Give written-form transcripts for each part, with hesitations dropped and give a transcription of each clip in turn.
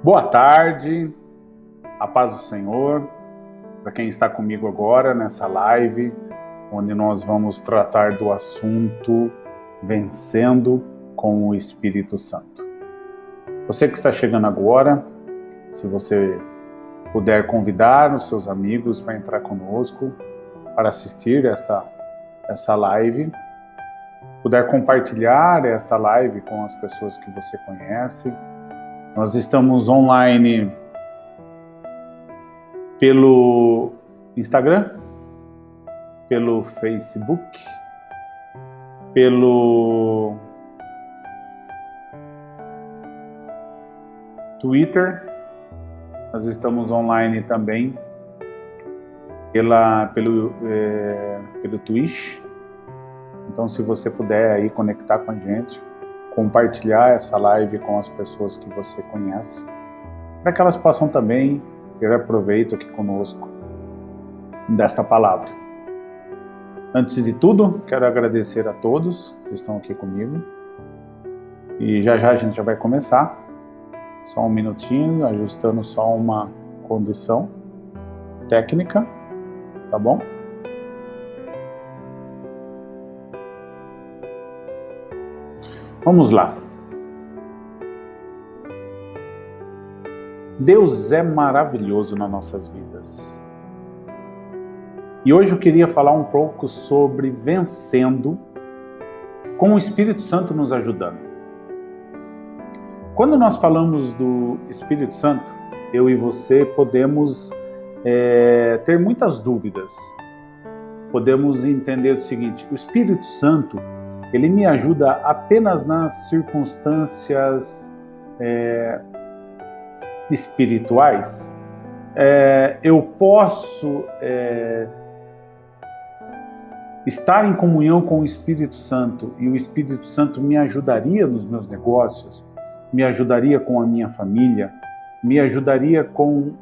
Boa tarde, a paz do Senhor, para quem está comigo agora nessa live, onde nós vamos tratar do assunto Vencendo com o Espírito Santo. Você que está chegando agora, se você puder convidar os seus amigos para entrar conosco, para assistir essa live, puder compartilhar esta live com as pessoas que você conhece. Nós estamos online pelo Instagram, pelo Facebook, pelo Twitter. Nós estamos online também pelo Twitch. Então, se você puder aí conectar com a gente, compartilhar essa live com as pessoas que você conhece, para que elas possam também ter proveito aqui conosco desta palavra. Antes de tudo, quero agradecer a todos que estão aqui comigo. E já a gente já vai começar. Só um minutinho, ajustando só uma condição técnica, tá bom? Vamos lá. Deus é maravilhoso nas nossas vidas. E hoje eu queria falar um pouco sobre vencendo com o Espírito Santo nos ajudando. Quando nós falamos do Espírito Santo, eu e você podemos ter muitas dúvidas. Podemos entender o seguinte: o Espírito Santo, ele me ajuda apenas nas circunstâncias espirituais. Eu posso estar em comunhão com o Espírito Santo e o Espírito Santo me ajudaria nos meus negócios, me ajudaria com a minha família, me ajudaria com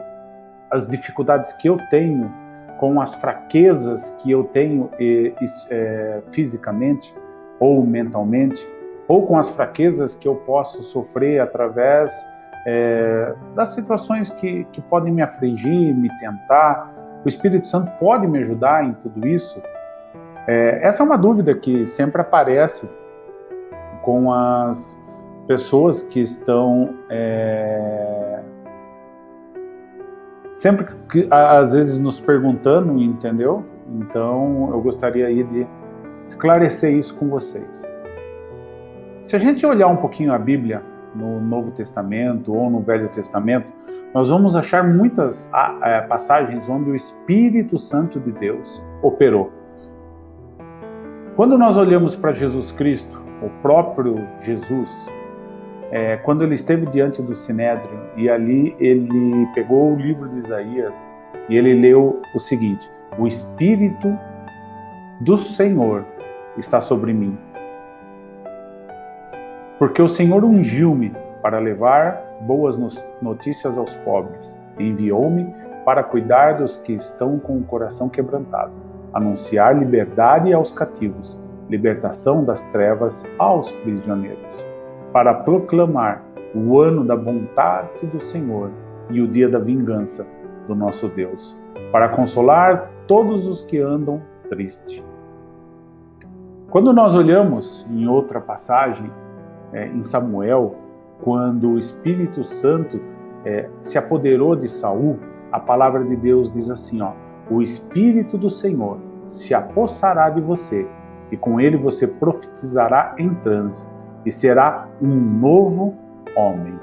as dificuldades que eu tenho, com as fraquezas que eu tenho fisicamente ou mentalmente, ou com as fraquezas que eu posso sofrer através das situações que podem me afligir, me tentar. O Espírito Santo pode me ajudar em tudo isso? Essa é uma dúvida que sempre aparece com as pessoas que estão sempre que às vezes nos perguntando, entendeu? Então eu gostaria aí de esclarecer isso com vocês. Se a gente olhar um pouquinho a Bíblia no Novo Testamento ou no Velho Testamento, nós vamos achar muitas passagens onde o Espírito Santo de Deus operou. Quando nós olhamos para Jesus Cristo, o próprio Jesus, quando ele esteve diante do Sinédrio e ali ele pegou o livro de Isaías e ele leu o seguinte: o Espírito do Senhor está sobre mim, porque o Senhor ungiu-me para levar boas notícias aos pobres, enviou-me para cuidar dos que estão com o coração quebrantado, anunciar liberdade aos cativos, libertação das trevas aos prisioneiros, para proclamar o ano da vontade do Senhor e o dia da vingança do nosso Deus, para consolar todos os que andam tristes. Quando nós olhamos em outra passagem, em Samuel, quando o Espírito Santo se apoderou de Saul, a palavra de Deus diz assim, o Espírito do Senhor se apossará de você, e com ele você profetizará em transe, e será um novo homem.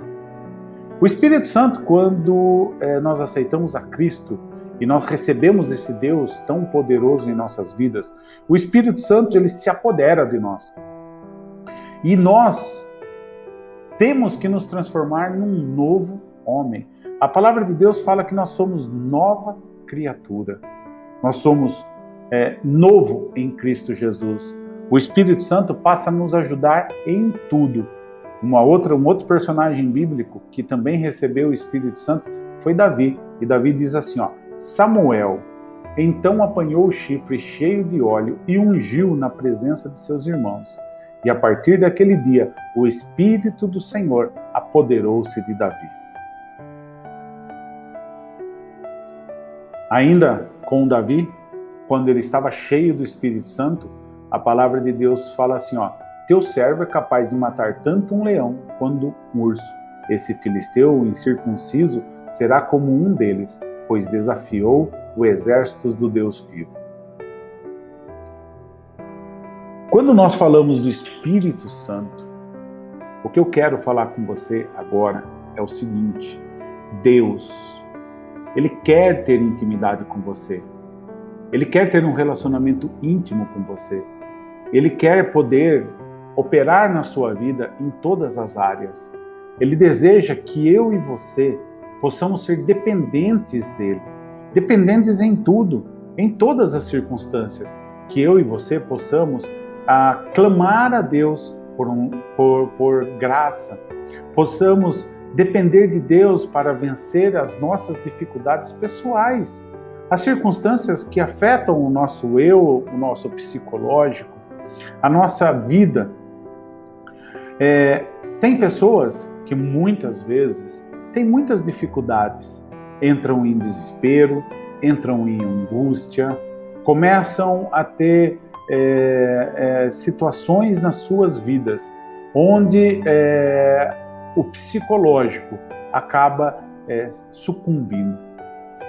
O Espírito Santo, quando nós aceitamos a Cristo, e nós recebemos esse Deus tão poderoso em nossas vidas, o Espírito Santo, ele se apodera de nós. E nós temos que nos transformar num novo homem. A palavra de Deus fala que nós somos nova criatura. Nós somos novo em Cristo Jesus. O Espírito Santo passa a nos ajudar em tudo. Um outro personagem bíblico que também recebeu o Espírito Santo foi Davi. E Davi diz assim, Samuel então apanhou o chifre cheio de óleo e ungiu na presença de seus irmãos. E a partir daquele dia, o Espírito do Senhor apoderou-se de Davi. Ainda com Davi, quando ele estava cheio do Espírito Santo, a palavra de Deus fala assim, teu servo é capaz de matar tanto um leão quanto um urso. Esse filisteu incircunciso será como um deles, pois desafiou o exército do Deus vivo. Quando nós falamos do Espírito Santo, o que eu quero falar com você agora é o seguinte: Deus, Ele quer ter intimidade com você. Ele quer ter um relacionamento íntimo com você. Ele quer poder operar na sua vida em todas as áreas. Ele deseja que eu e você possamos ser dependentes dele. Dependentes em tudo, em todas as circunstâncias. Que eu e você possamos clamar a Deus por graça. Possamos depender de Deus para vencer as nossas dificuldades pessoais. As circunstâncias que afetam o nosso eu, o nosso psicológico, a nossa vida. Tem pessoas que muitas vezes têm muitas dificuldades, entram em desespero, entram em angústia, começam a ter situações nas suas vidas onde o psicológico acaba sucumbindo.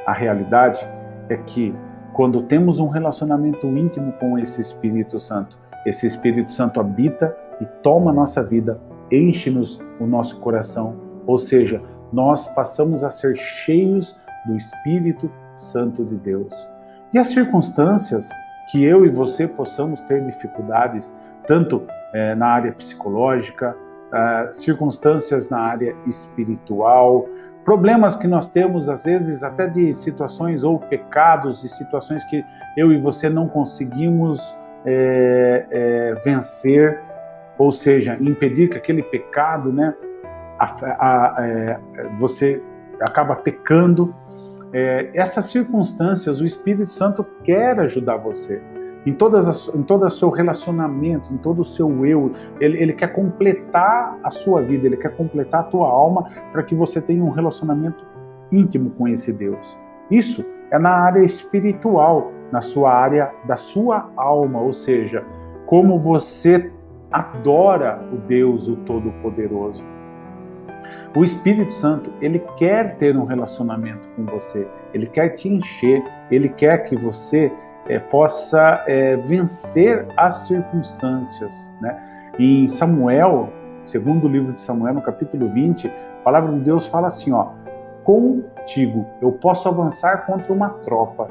A realidade é que quando temos um relacionamento íntimo com esse Espírito Santo habita e toma a nossa vida, enche-nos o nosso coração, ou seja, nós passamos a ser cheios do Espírito Santo de Deus. E as circunstâncias que eu e você possamos ter dificuldades, tanto na área psicológica, circunstâncias na área espiritual, problemas que nós temos às vezes até de situações ou pecados e situações que eu e você não conseguimos vencer, ou seja, impedir que aquele pecado, você acaba pecando. Essas circunstâncias, o Espírito Santo quer ajudar você. Em todo o seu relacionamento, em todo o seu eu, ele quer completar a sua vida, ele quer completar a tua alma para que você tenha um relacionamento íntimo com esse Deus. Isso é na área espiritual, na sua área da sua alma, ou seja, como você adora o Deus, o Todo-Poderoso. O Espírito Santo, ele quer ter um relacionamento com você, ele quer te encher, ele quer que você possa vencer as circunstâncias. Em Samuel, segundo livro de Samuel, no capítulo 20, a palavra de Deus fala assim, contigo eu posso avançar contra uma tropa,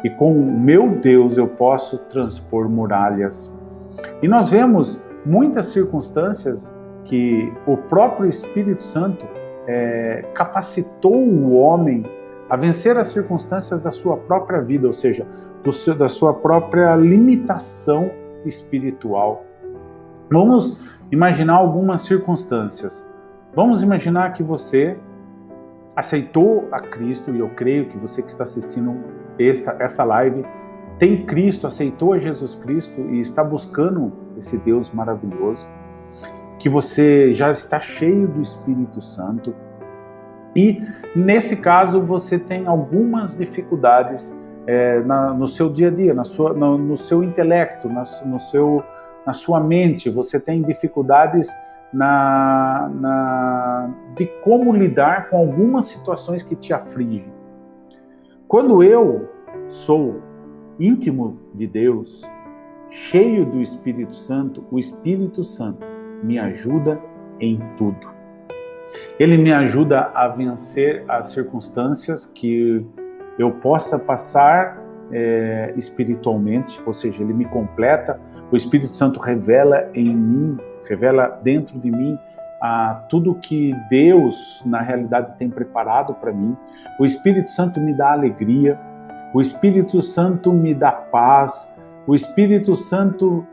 e com o meu Deus eu posso transpor muralhas. E nós vemos muitas circunstâncias que o próprio Espírito Santo capacitou o homem a vencer as circunstâncias da sua própria vida, ou seja, da sua própria limitação espiritual. Vamos imaginar algumas circunstâncias. Vamos imaginar que você aceitou a Cristo, e eu creio que você que está assistindo essa live tem Cristo, aceitou a Jesus Cristo e está buscando esse Deus maravilhoso, que você já está cheio do Espírito Santo e, nesse caso, você tem algumas dificuldades no seu dia a dia, no seu intelecto, na sua mente. Você tem dificuldades de como lidar com algumas situações que te afligem. Quando eu sou íntimo de Deus, cheio do Espírito Santo, o Espírito Santo me ajuda em tudo. Ele me ajuda a vencer as circunstâncias que eu possa passar espiritualmente, ou seja, ele me completa. O Espírito Santo revela em mim, revela dentro de mim tudo que Deus, na realidade, tem preparado para mim. O Espírito Santo me dá alegria, o Espírito Santo me dá paz, o Espírito Santo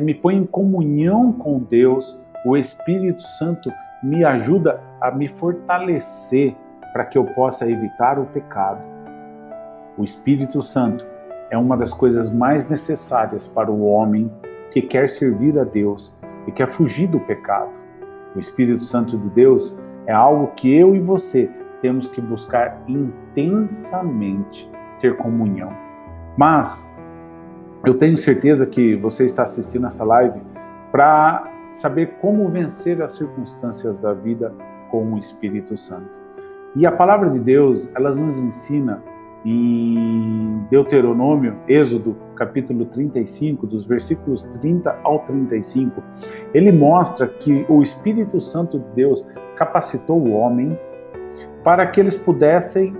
me põe em comunhão com Deus, o Espírito Santo me ajuda a me fortalecer para que eu possa evitar o pecado. O Espírito Santo é uma das coisas mais necessárias para o homem que quer servir a Deus e quer fugir do pecado. O Espírito Santo de Deus é algo que eu e você temos que buscar intensamente. ter comunhão. Mas eu tenho certeza que você está assistindo essa live para saber como vencer as circunstâncias da vida com o Espírito Santo. E a palavra de Deus, ela nos ensina em Deuteronômio, Êxodo, capítulo 35, dos versículos 30 ao 35, ele mostra que o Espírito Santo de Deus capacitou homens para que eles pudessem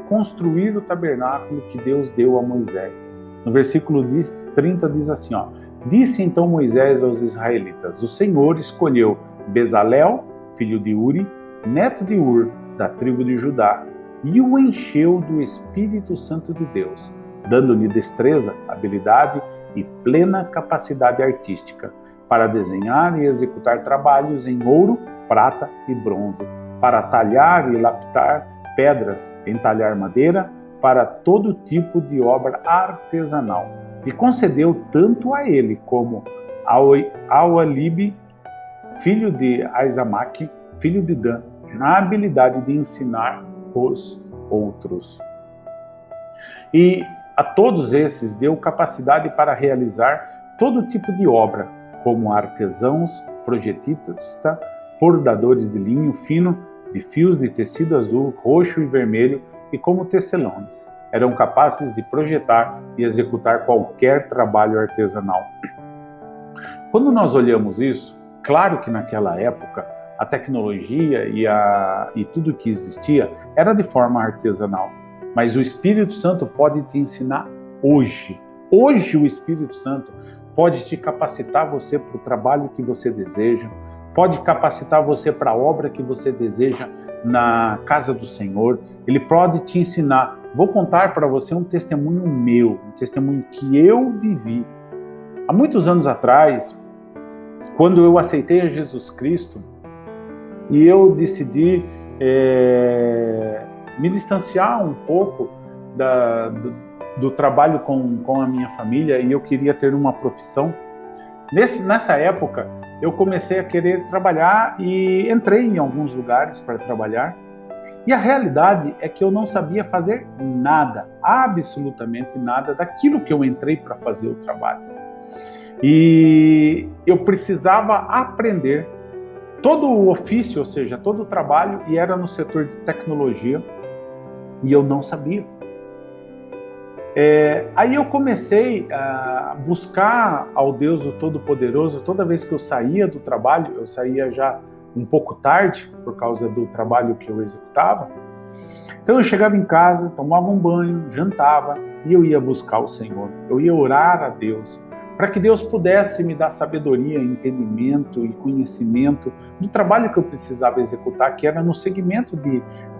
construir o tabernáculo que Deus deu a Moisés. No versículo 30 diz assim, ó: Disse então Moisés aos israelitas: O Senhor escolheu Bezalel, filho de Uri, neto de Ur, da tribo de Judá, e o encheu do Espírito Santo de Deus, dando-lhe destreza, habilidade e plena capacidade artística, para desenhar e executar trabalhos em ouro, prata e bronze, para talhar e lapidar pedras, entalhar madeira, para todo tipo de obra artesanal. E concedeu tanto a ele como ao Alibe, filho de Aizamaque, filho de Dan, a habilidade de ensinar os outros. E a todos esses deu capacidade para realizar todo tipo de obra, como artesãos, projetistas, bordadores de linho fino, de fios de tecido azul, roxo e vermelho, e como tecelões. Eram capazes de projetar e executar qualquer trabalho artesanal. Quando nós olhamos isso, claro que naquela época a tecnologia e tudo que existia era de forma artesanal. Mas o Espírito Santo pode te ensinar hoje. Hoje o Espírito Santo pode te capacitar você para o trabalho que você deseja, pode capacitar você para a obra que você deseja na casa do Senhor. Ele pode te ensinar. Vou contar para você um testemunho meu, um testemunho que eu vivi. Há muitos anos atrás, quando eu aceitei a Jesus Cristo, e eu decidi me distanciar um pouco do trabalho com a minha família, e eu queria ter uma profissão. Nessa época, eu comecei a querer trabalhar e entrei em alguns lugares para trabalhar. E a realidade é que eu não sabia fazer nada, absolutamente nada, daquilo que eu entrei para fazer o trabalho. E eu precisava aprender todo o ofício, ou seja, todo o trabalho, e era no setor de tecnologia, e eu não sabia. Aí eu comecei a buscar ao Deus o Todo-Poderoso. Toda vez que eu saía do trabalho, eu saía já um pouco tarde, por causa do trabalho que eu executava. Então eu chegava em casa, tomava um banho, jantava, e eu ia buscar o Senhor. Eu ia orar a Deus, para que Deus pudesse me dar sabedoria, entendimento e conhecimento do trabalho que eu precisava executar, que era no segmento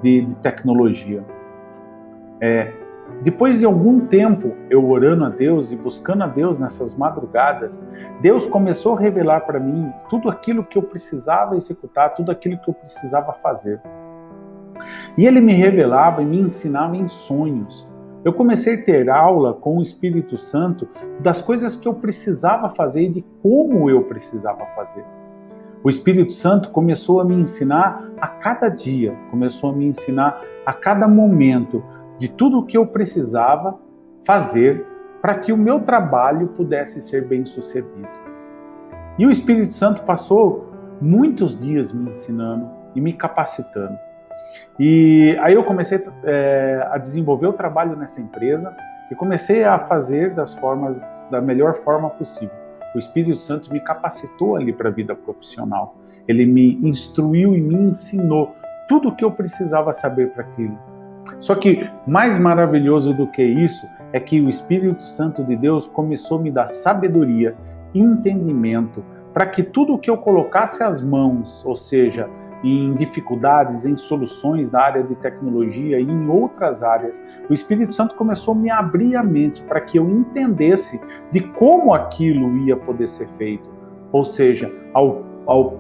de tecnologia. Depois de algum tempo eu orando a Deus e buscando a Deus nessas madrugadas, Deus começou a revelar para mim tudo aquilo que eu precisava executar, tudo aquilo que eu precisava fazer. E Ele me revelava e me ensinava em sonhos. Eu comecei a ter aula com o Espírito Santo das coisas que eu precisava fazer e de como eu precisava fazer. O Espírito Santo começou a me ensinar a cada dia, começou a me ensinar a cada momento de tudo o que eu precisava fazer para que o meu trabalho pudesse ser bem sucedido. E o Espírito Santo passou muitos dias me ensinando e me capacitando. E aí eu comecei a desenvolver o trabalho nessa empresa e comecei a fazer da melhor forma possível. O Espírito Santo me capacitou ali para a vida profissional. Ele me instruiu e me ensinou tudo o que eu precisava saber para aquilo. Só que mais maravilhoso do que isso é que o Espírito Santo de Deus começou a me dar sabedoria, entendimento, para que tudo o que eu colocasse as mãos, ou seja, em dificuldades, em soluções na área de tecnologia e em outras áreas, o Espírito Santo começou a me abrir a mente para que eu entendesse de como aquilo ia poder ser feito. Ou seja,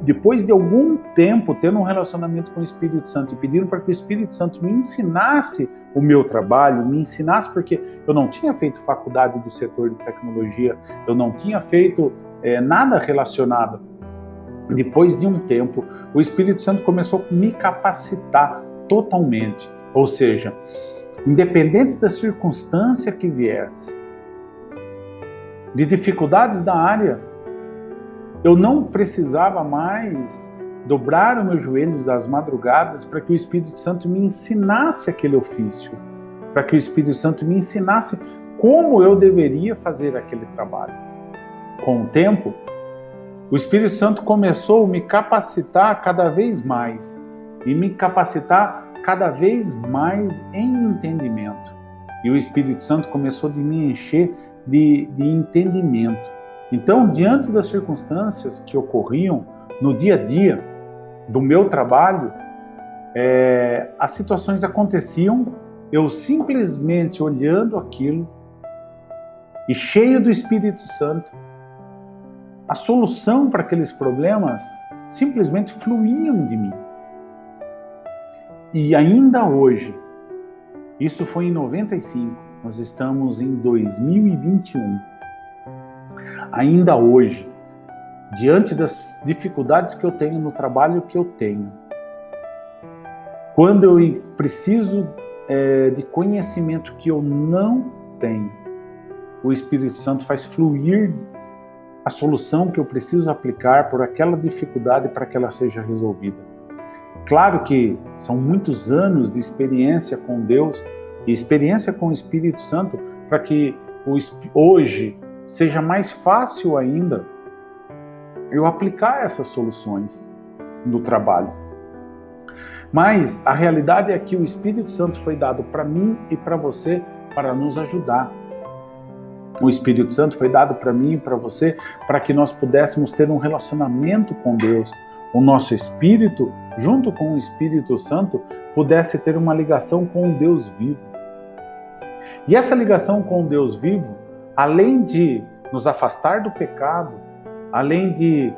depois de algum tempo tendo um relacionamento com o Espírito Santo e pedindo para que o Espírito Santo me ensinasse o meu trabalho, me ensinasse, porque eu não tinha feito faculdade do setor de tecnologia, eu não tinha feito nada relacionado. Depois de um tempo, o Espírito Santo começou a me capacitar totalmente. Ou seja, independente da circunstância que viesse, de dificuldades da área, eu não precisava mais dobrar os meus joelhos às madrugadas para que o Espírito Santo me ensinasse aquele ofício, para que o Espírito Santo me ensinasse como eu deveria fazer aquele trabalho. Com o tempo, o Espírito Santo começou a me capacitar cada vez mais e me capacitar cada vez mais em entendimento. E o Espírito Santo começou a me encher de entendimento. Então, diante das circunstâncias que ocorriam no dia a dia do meu trabalho, as situações aconteciam, eu simplesmente olhando aquilo e cheio do Espírito Santo, a solução para aqueles problemas simplesmente fluíam de mim. E ainda hoje, isso foi em 95, nós estamos em 2021. Ainda hoje, diante das dificuldades que eu tenho no trabalho que eu tenho, quando eu preciso de conhecimento que eu não tenho, o Espírito Santo faz fluir a solução que eu preciso aplicar por aquela dificuldade para que ela seja resolvida. Claro que são muitos anos de experiência com Deus e experiência com o Espírito Santo para que hoje seja mais fácil ainda eu aplicar essas soluções no trabalho. Mas a realidade é que o Espírito Santo foi dado para mim e para você para nos ajudar. O Espírito Santo foi dado para mim e para você para que nós pudéssemos ter um relacionamento com Deus. O nosso espírito, junto com o Espírito Santo, pudesse ter uma ligação com o Deus vivo. E essa ligação com o Deus vivo, além de nos afastar do pecado, além de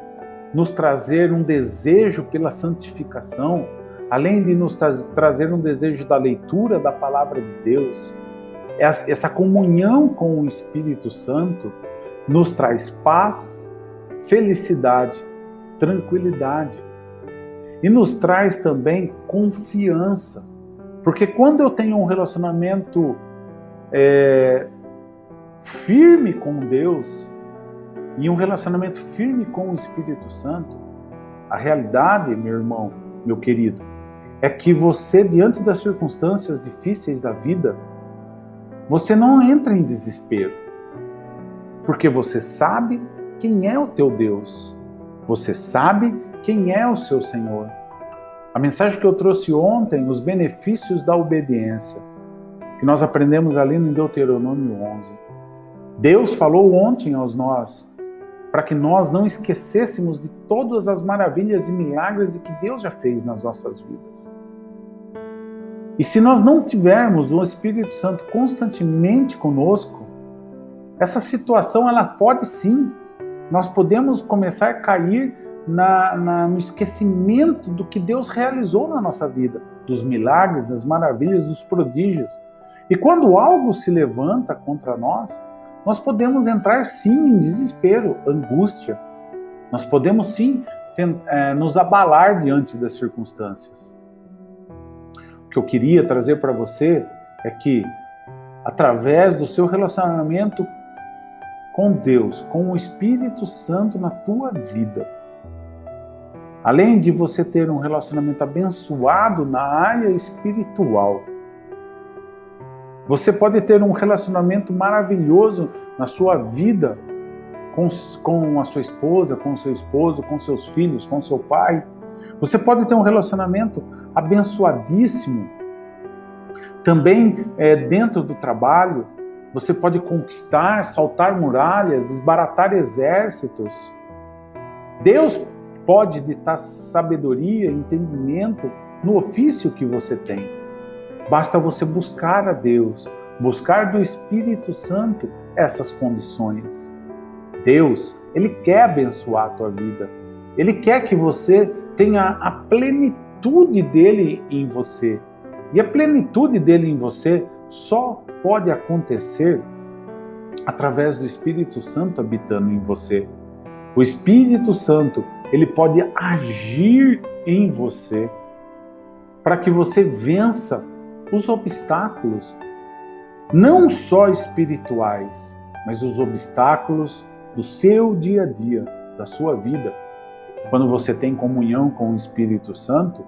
nos trazer um desejo pela santificação, além de nos trazer um desejo da leitura da palavra de Deus, essa comunhão com o Espírito Santo nos traz paz, felicidade, tranquilidade e nos traz também confiança, porque quando eu tenho um relacionamento firme com Deus e um relacionamento firme com o Espírito Santo, a realidade, meu irmão, meu querido, é que você, diante das circunstâncias difíceis da vida, você não entra em desespero, porque você sabe quem é o teu Deus, você sabe quem é o seu Senhor. A mensagem que eu trouxe ontem, os benefícios da obediência, que nós aprendemos ali no Deuteronômio 11. Deus falou ontem aos nós, para que nós não esquecêssemos de todas as maravilhas e milagres de que Deus já fez nas nossas vidas. E se nós não tivermos o Espírito Santo constantemente conosco, essa situação ela pode sim, nós podemos começar a cair no esquecimento do que Deus realizou na nossa vida, dos milagres, das maravilhas, dos prodígios. E quando algo se levanta contra nós, nós podemos entrar sim em desespero, angústia. Nós podemos sim nos abalar diante das circunstâncias. O que eu queria trazer para você é que, através do seu relacionamento com Deus, com o Espírito Santo na tua vida, além de você ter um relacionamento abençoado na área espiritual, você pode ter um relacionamento maravilhoso na sua vida com a sua esposa, com o seu esposo, com seus filhos, com seu pai. Você pode ter um relacionamento abençoadíssimo. Também dentro do trabalho, você pode conquistar, saltar muralhas, desbaratar exércitos. Deus pode ditar sabedoria, entendimento no ofício que você tem. Basta você buscar a Deus, buscar do Espírito Santo essas condições. Deus, Ele quer abençoar a tua vida. Ele quer que você tenha a plenitude dele em você. E a plenitude dele em você só pode acontecer através do Espírito Santo habitando em você. O Espírito Santo, ele pode agir em você para que você vença os obstáculos, não só espirituais, mas os obstáculos do seu dia a dia, da sua vida. Quando você tem comunhão com o Espírito Santo,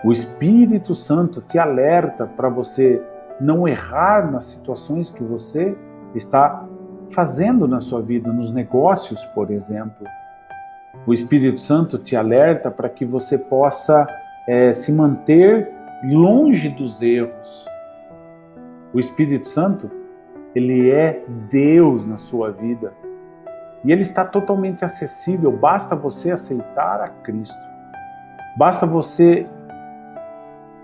o Espírito Santo te alerta para você não errar nas situações que você está fazendo na sua vida, nos negócios, por exemplo. O Espírito Santo te alerta para que você possa se manter longe dos erros. O Espírito Santo, ele é Deus na sua vida. E ele está totalmente acessível, basta você aceitar a Cristo. Basta você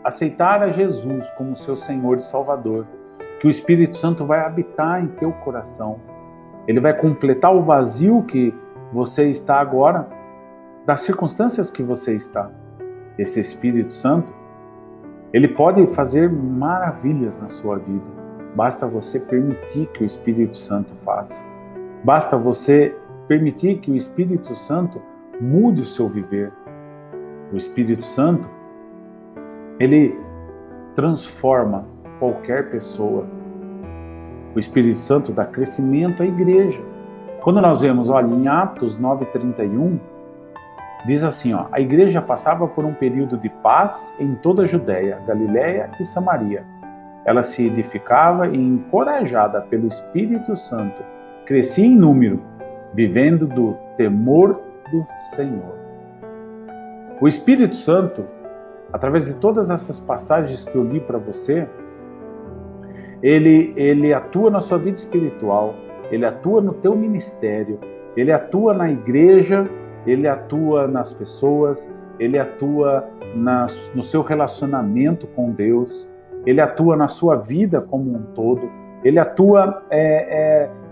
aceitar a Jesus como seu Senhor e Salvador, que o Espírito Santo vai habitar em teu coração. Ele vai completar o vazio que você está agora, das circunstâncias que você está. Esse Espírito Santo, ele pode fazer maravilhas na sua vida. Basta você permitir que o Espírito Santo faça. Basta você permitir que o Espírito Santo mude o seu viver. O Espírito Santo, ele transforma qualquer pessoa. O Espírito Santo dá crescimento à igreja. Quando nós vemos, olha, em Atos 9:31, diz assim, a igreja passava por um período de paz em toda a Judéia, Galiléia e Samaria. Ela se edificava e, encorajada pelo Espírito Santo, crescia em número, vivendo do temor do Senhor. O Espírito Santo, através de todas essas passagens que eu li para você, ele atua na sua vida espiritual, ele atua no teu ministério, ele atua na igreja, ele atua nas pessoas, ele atua no seu relacionamento com Deus, ele atua na sua vida como um todo, ele atua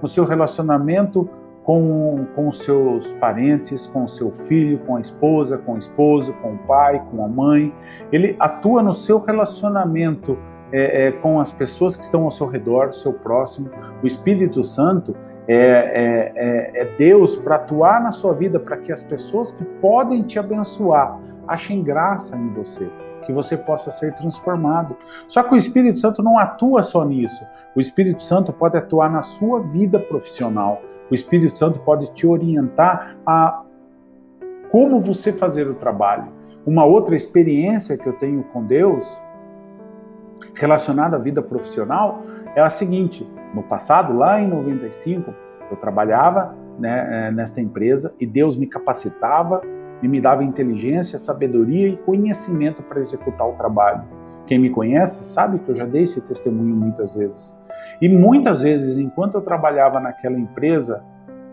no seu relacionamento com os seus parentes, com o seu filho, com a esposa, com o esposo, com o pai, com a mãe. Ele atua no seu relacionamento com as pessoas que estão ao seu redor, seu próximo. O Espírito Santo é Deus para atuar na sua vida, para que as pessoas que podem te abençoar achem graça em você, que você possa ser transformado. Só que o Espírito Santo não atua só nisso. O Espírito Santo pode atuar na sua vida profissional. O Espírito Santo pode te orientar a como você fazer o trabalho. Uma outra experiência que eu tenho com Deus, relacionada à vida profissional, é a seguinte. No passado, lá em 95, eu trabalhava nesta empresa e Deus me capacitava e me dava inteligência, sabedoria e conhecimento para executar o trabalho. Quem me conhece sabe que eu já dei esse testemunho muitas vezes. E muitas vezes, enquanto eu trabalhava naquela empresa,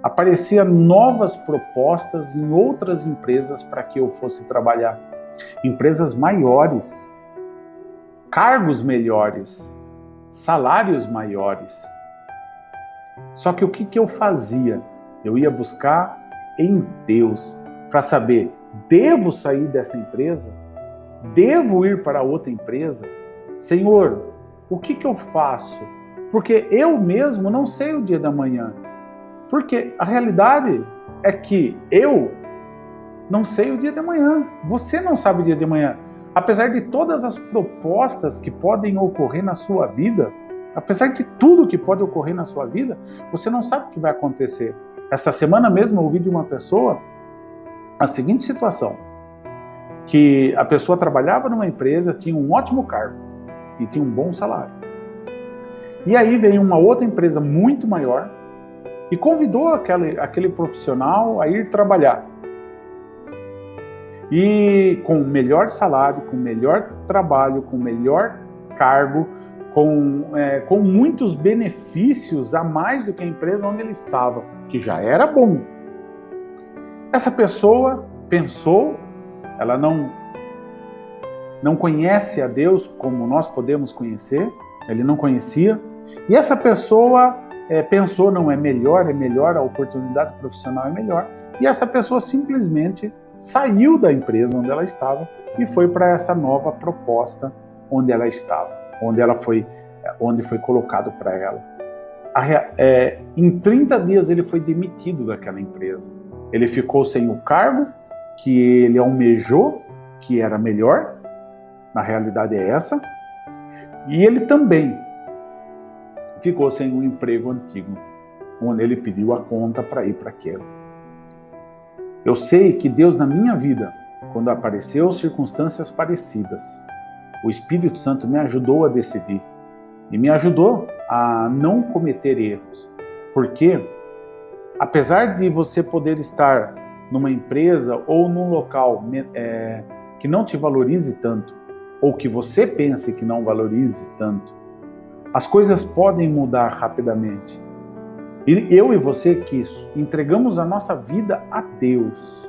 apareciam novas propostas em outras empresas para que eu fosse trabalhar. Empresas maiores, cargos melhores, salários maiores. Só que o que eu fazia? Eu ia buscar em Deus para saber, devo sair desta empresa? Devo ir para outra empresa? Senhor, o que eu faço? Porque eu mesmo não sei o dia da manhã. Porque a realidade é que eu não sei o dia de amanhã. Você não sabe o dia de amanhã. Apesar de todas as propostas que podem ocorrer na sua vida, apesar de tudo que pode ocorrer na sua vida, você não sabe o que vai acontecer. Esta semana mesmo eu ouvi de uma pessoa a seguinte situação, que a pessoa trabalhava numa empresa, tinha um ótimo cargo e tinha um bom salário. E aí veio uma outra empresa muito maior e convidou aquele profissional a ir trabalhar. E com melhor salário, com melhor trabalho, com melhor cargo, com muitos benefícios a mais do que a empresa onde ele estava, que já era bom. Essa pessoa pensou, ela não conhece a Deus como nós podemos conhecer, ele não conhecia, e essa pessoa pensou, não, é melhor, a oportunidade profissional é melhor, e essa pessoa simplesmente saiu da empresa onde ela estava e foi para essa nova proposta onde ela estava, onde foi colocado para ela. Em 30 dias ele foi demitido daquela empresa. Ele ficou sem o cargo que ele almejou, que era melhor, na realidade é essa, E ele também ficou sem um emprego antigo, onde ele pediu a conta para ir para aquele. Eu sei que Deus na minha vida, quando apareceu circunstâncias parecidas, o Espírito Santo me ajudou a decidir e me ajudou a não cometer erros. Porque, apesar de você poder estar numa empresa ou num local que não te valorize tanto, ou que você pense que não valorize tanto, as coisas podem mudar rapidamente. E eu e você que entregamos a nossa vida a Deus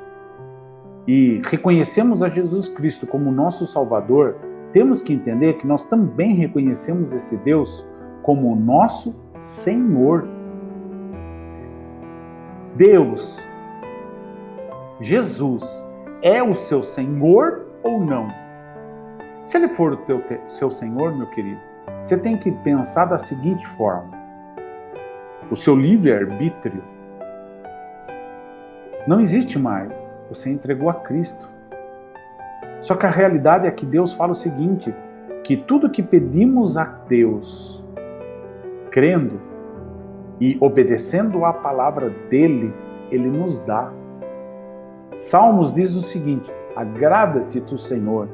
e reconhecemos a Jesus Cristo como nosso Salvador, temos que entender que nós também reconhecemos esse Deus como o nosso Senhor. Deus, Jesus, é o seu Senhor ou não? Se ele for o seu Senhor, meu querido, você tem que pensar da seguinte forma: o seu livre-arbítrio não existe mais. Você entregou a Cristo. Só que a realidade é que Deus fala o seguinte, que tudo que pedimos a Deus, crendo e obedecendo à palavra dele, ele nos dá. Salmos diz o seguinte: agrada-te tu, Senhor,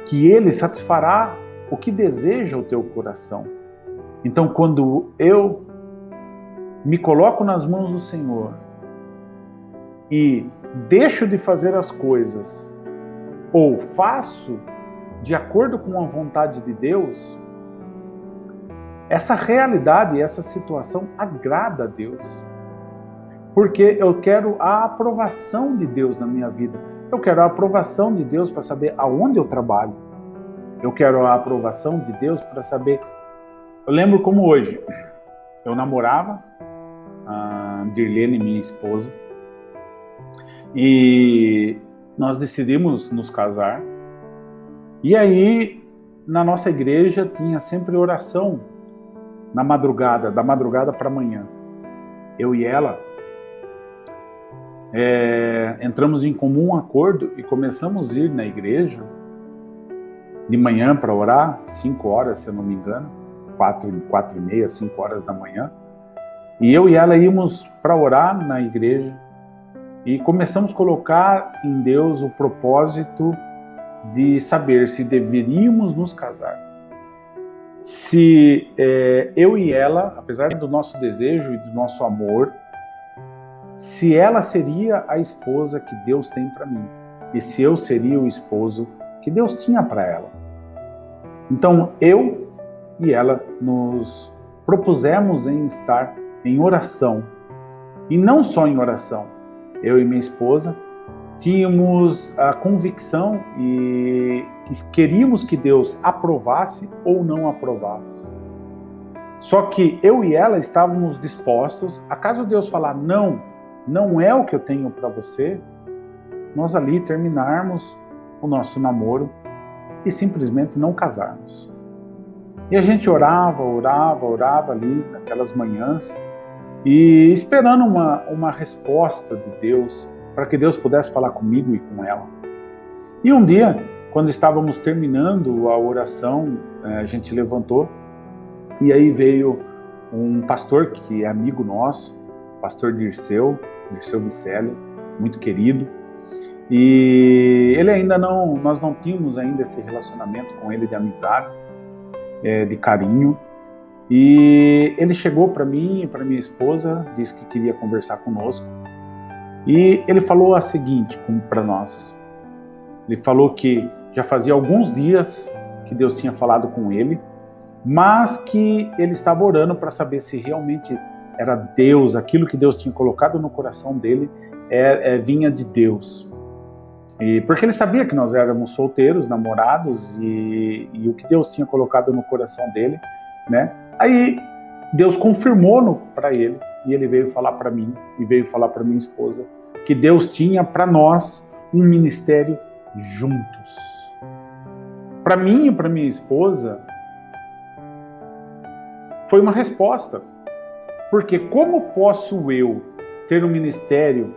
que ele satisfará o que deseja o teu coração. Então, quando eu me coloco nas mãos do Senhor e deixo de fazer as coisas ou faço de acordo com a vontade de Deus, essa realidade, essa situação agrada a Deus. Porque eu quero a aprovação de Deus na minha vida. Eu quero a aprovação de Deus para saber aonde eu trabalho. Eu quero a aprovação de Deus para saber... Eu lembro como hoje, eu namorava a Dirlene, minha esposa, e nós decidimos nos casar. E aí, na nossa igreja, tinha sempre oração na madrugada, da madrugada para amanhã. Eu e ela entramos em comum acordo e começamos a ir na igreja de manhã para orar, 5 horas, se eu não me engano, 4h30, 5 horas da manhã. E eu e ela íamos para orar na igreja e começamos a colocar em Deus o propósito de saber se deveríamos nos casar. Se eu e ela, apesar do nosso desejo e do nosso amor, se ela seria a esposa que Deus tem para mim e se eu seria o esposo que Deus tinha para ela. Então eu e ela nos propusemos em estar em oração, e não só em oração. Eu e minha esposa tínhamos a convicção e que queríamos que Deus aprovasse ou não aprovasse. Só que eu e ela estávamos dispostos, a caso Deus falar não é o que eu tenho para você, nós ali terminarmos o nosso namoro e simplesmente não casarmos. E a gente orava ali naquelas manhãs e esperando uma resposta de Deus para que Deus pudesse falar comigo e com ela. E um dia, quando estávamos terminando a oração, a gente levantou e aí veio um pastor que é amigo nosso, pastor Dirceu Vicelli, muito querido. E ele ainda nós não tínhamos ainda esse relacionamento com ele de amizade, de carinho. E ele chegou para mim e para minha esposa, disse que queria conversar conosco. E ele falou a seguinte para nós. Ele falou que já fazia alguns dias que Deus tinha falado com ele, mas que ele estava orando para saber se realmente era Deus, aquilo que Deus tinha colocado no coração dele vinha de Deus. E porque ele sabia que nós éramos solteiros, namorados, e o que Deus tinha colocado no coração dele, né? Aí Deus confirmou para ele, e ele veio falar para mim, e veio falar para minha esposa, que Deus tinha para nós um ministério juntos. Para mim e para minha esposa, foi uma resposta. Porque como posso eu ter um ministério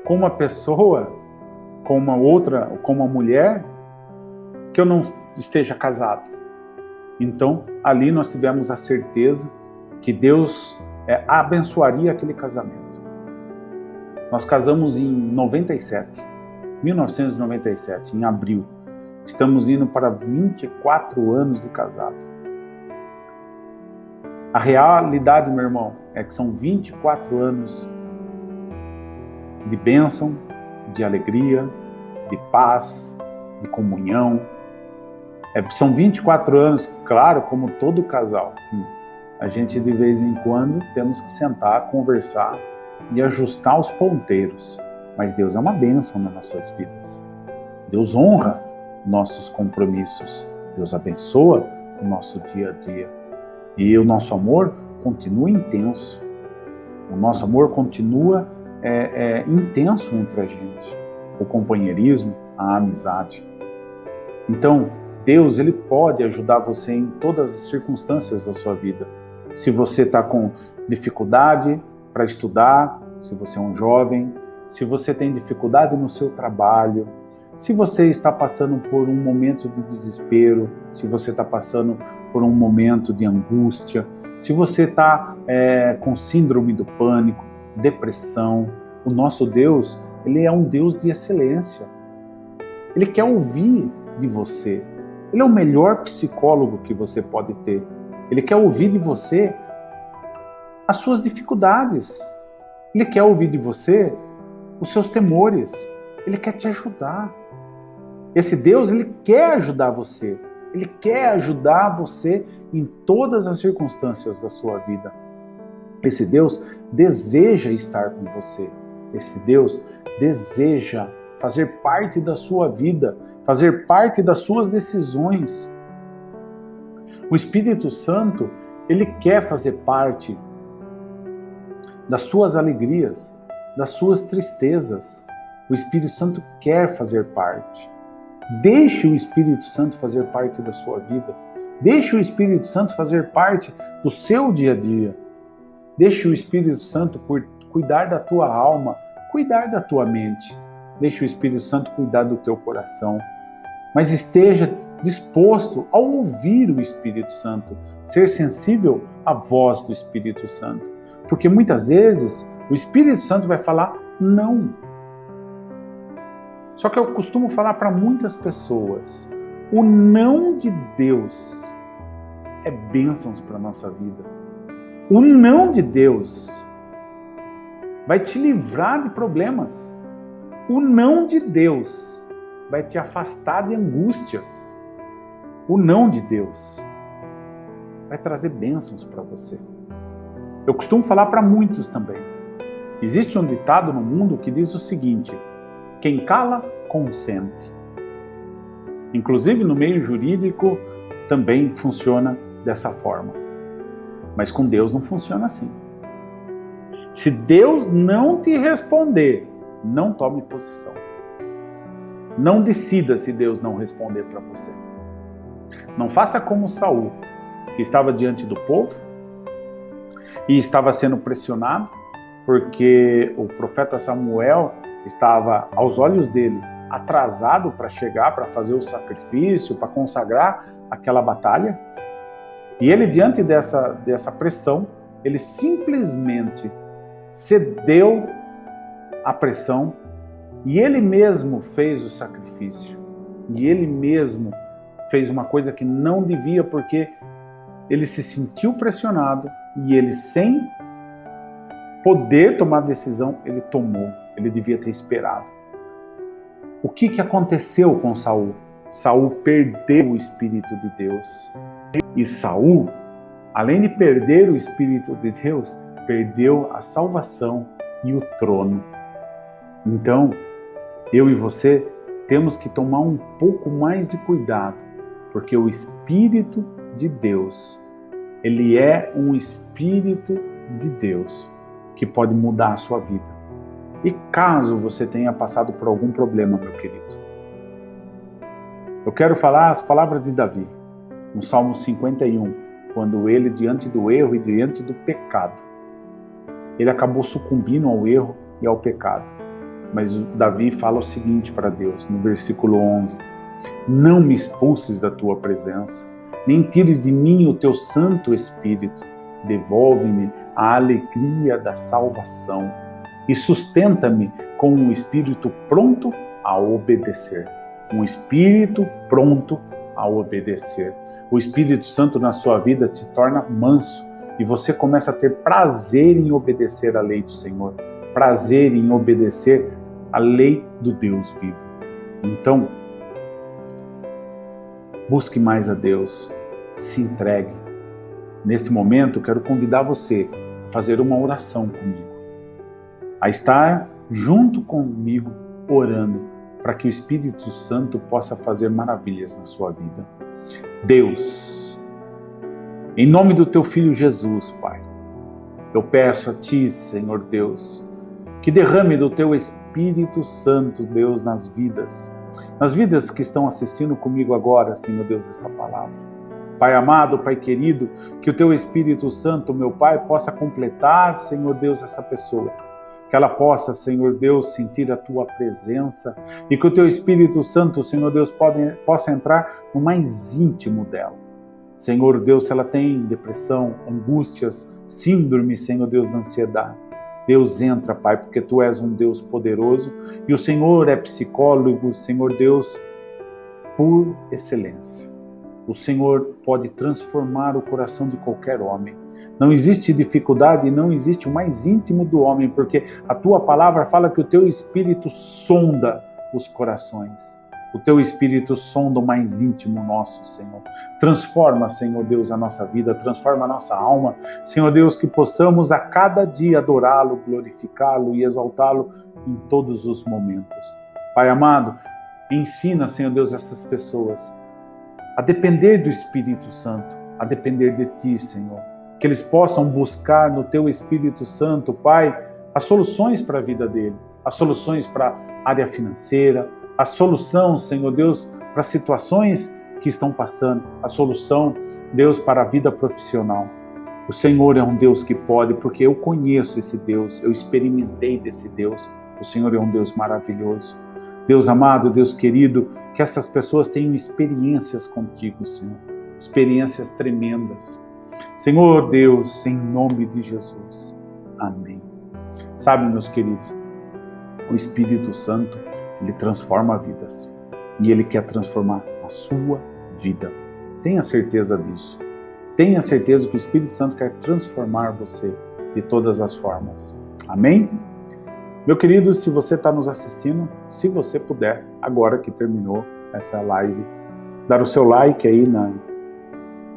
com uma pessoa, com uma mulher, que eu não esteja casado? Então, ali nós tivemos a certeza que Deus abençoaria aquele casamento. Nós casamos em 1997, em abril. Estamos indo para 24 anos de casado. A realidade, meu irmão, é que são 24 anos de bênção, de alegria, de paz, de comunhão. São 24 anos, claro, como todo casal. A gente de vez em quando temos que sentar, conversar e ajustar os ponteiros. Mas Deus é uma bênção nas nossas vidas. Deus honra nossos compromissos. Deus abençoa o nosso dia a dia. E o nosso amor continua intenso. O nosso amor continua intenso entre a gente. O companheirismo, a amizade. Então, Deus, Ele pode ajudar você em todas as circunstâncias da sua vida. Se você está com dificuldade para estudar, se você é um jovem, se você tem dificuldade no seu trabalho, se você está passando por um momento de desespero, se você está passando por um momento de angústia, se você está com síndrome do pânico, depressão, o nosso Deus, Ele é um Deus de excelência. Ele quer ouvir de você. Ele é o melhor psicólogo que você pode ter. Ele quer ouvir de você as suas dificuldades. Ele quer ouvir de você os seus temores. Ele quer te ajudar. Esse Deus, Ele quer ajudar você. Ele quer ajudar você em todas as circunstâncias da sua vida. Esse Deus deseja estar com você. Esse Deus deseja fazer parte da sua vida, fazer parte das suas decisões. O Espírito Santo, Ele quer fazer parte das suas alegrias, das suas tristezas. O Espírito Santo quer fazer parte. Deixe o Espírito Santo fazer parte da sua vida. Deixe o Espírito Santo fazer parte do seu dia a dia. Deixe o Espírito Santo cuidar da tua alma, cuidar da tua mente. Deixe o Espírito Santo cuidar do teu coração. Mas esteja disposto a ouvir o Espírito Santo, ser sensível à voz do Espírito Santo. Porque muitas vezes o Espírito Santo vai falar não. Só que eu costumo falar para muitas pessoas, o não de Deus é bênçãos para a nossa vida. O não de Deus vai te livrar de problemas. O não de Deus vai te afastar de angústias. O não de Deus vai trazer bênçãos para você. Eu costumo falar para muitos também. Existe um ditado no mundo que diz o seguinte: quem cala, consente. Inclusive no meio jurídico também funciona dessa forma. Mas com Deus não funciona assim. Se Deus não te responder, não tome posição. Não decida se Deus não responder para você. Não faça como Saul, que estava diante do povo e estava sendo pressionado porque o profeta Samuel estava, aos olhos dele, atrasado para chegar, para fazer o sacrifício, para consagrar aquela batalha. E ele, diante dessa pressão, ele simplesmente cedeu à pressão e ele mesmo fez o sacrifício. E ele mesmo fez uma coisa que não devia, porque ele se sentiu pressionado e ele, sem poder tomar decisão, ele tomou. Ele devia ter esperado. O que aconteceu com Saul? Saul perdeu o Espírito de Deus. E Saul, além de perder o Espírito de Deus, perdeu a salvação e o trono. Então, eu e você temos que tomar um pouco mais de cuidado, porque o Espírito de Deus, ele é um Espírito de Deus que pode mudar a sua vida. E caso você tenha passado por algum problema, meu querido, eu quero falar as palavras de Davi, no Salmo 51, quando ele, diante do erro e diante do pecado, ele acabou sucumbindo ao erro e ao pecado. Mas Davi fala o seguinte para Deus, no versículo 11, não me expulses da tua presença, nem tires de mim o teu Santo Espírito. Devolve-me a alegria da salvação e sustenta-me com um espírito pronto a obedecer. Um espírito pronto a obedecer. O Espírito Santo na sua vida te torna manso e você começa a ter prazer em obedecer a lei do Senhor, prazer em obedecer a lei do Deus vivo. Então, busque mais a Deus, se entregue. Nesse momento, quero convidar você a fazer uma oração comigo, a estar junto comigo orando para que o Espírito Santo possa fazer maravilhas na sua vida. Deus, em nome do teu Filho Jesus, Pai, eu peço a Ti, Senhor Deus, que derrame do teu Espírito Santo, Deus, nas vidas que estão assistindo comigo agora, Senhor Deus, esta palavra. Pai amado, Pai querido, que o teu Espírito Santo, meu Pai, possa completar, Senhor Deus, esta pessoa. Que ela possa, Senhor Deus, sentir a tua presença e que o teu Espírito Santo, Senhor Deus, possa entrar no mais íntimo dela. Senhor Deus, se ela tem depressão, angústias, síndrome, Senhor Deus, da ansiedade, Deus entra, Pai, porque Tu és um Deus poderoso e o Senhor é psicólogo, Senhor Deus, por excelência. O Senhor pode transformar o coração de qualquer homem. Não existe dificuldade e não existe o mais íntimo do homem, porque a Tua palavra fala que o Teu Espírito sonda os corações. O Teu Espírito sonda o mais íntimo nosso, Senhor. Transforma, Senhor Deus, a nossa vida, transforma a nossa alma. Senhor Deus, que possamos a cada dia adorá-lo, glorificá-lo e exaltá-lo em todos os momentos. Pai amado, ensina, Senhor Deus, essas pessoas a depender do Espírito Santo, a depender de Ti, Senhor. Que eles possam buscar no Teu Espírito Santo, Pai, as soluções para a vida dele, as soluções para a área financeira, a solução, Senhor Deus, para situações que estão passando, a solução, Deus, para a vida profissional. O Senhor é um Deus que pode, porque eu conheço esse Deus, eu experimentei desse Deus. O Senhor é um Deus maravilhoso. Deus amado, Deus querido, que essas pessoas tenham experiências contigo, Senhor, experiências tremendas. Senhor Deus, em nome de Jesus. Amém. Sabe, meus queridos, o Espírito Santo, Ele transforma vidas e Ele quer transformar a sua vida. Tenha certeza disso. Tenha certeza que o Espírito Santo quer transformar você de todas as formas. Amém? Meu querido, se você está nos assistindo, se você puder, agora que terminou essa live, dar o seu like aí na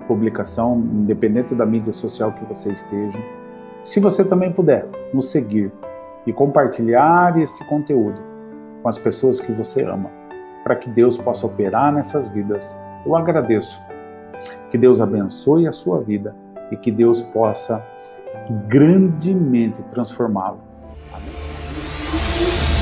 publicação, independente da mídia social que você esteja. Se você também puder nos seguir e compartilhar esse conteúdo com as pessoas que você ama, para que Deus possa operar nessas vidas, eu agradeço. Que Deus abençoe a sua vida e que Deus possa grandemente transformá-lo. Amém.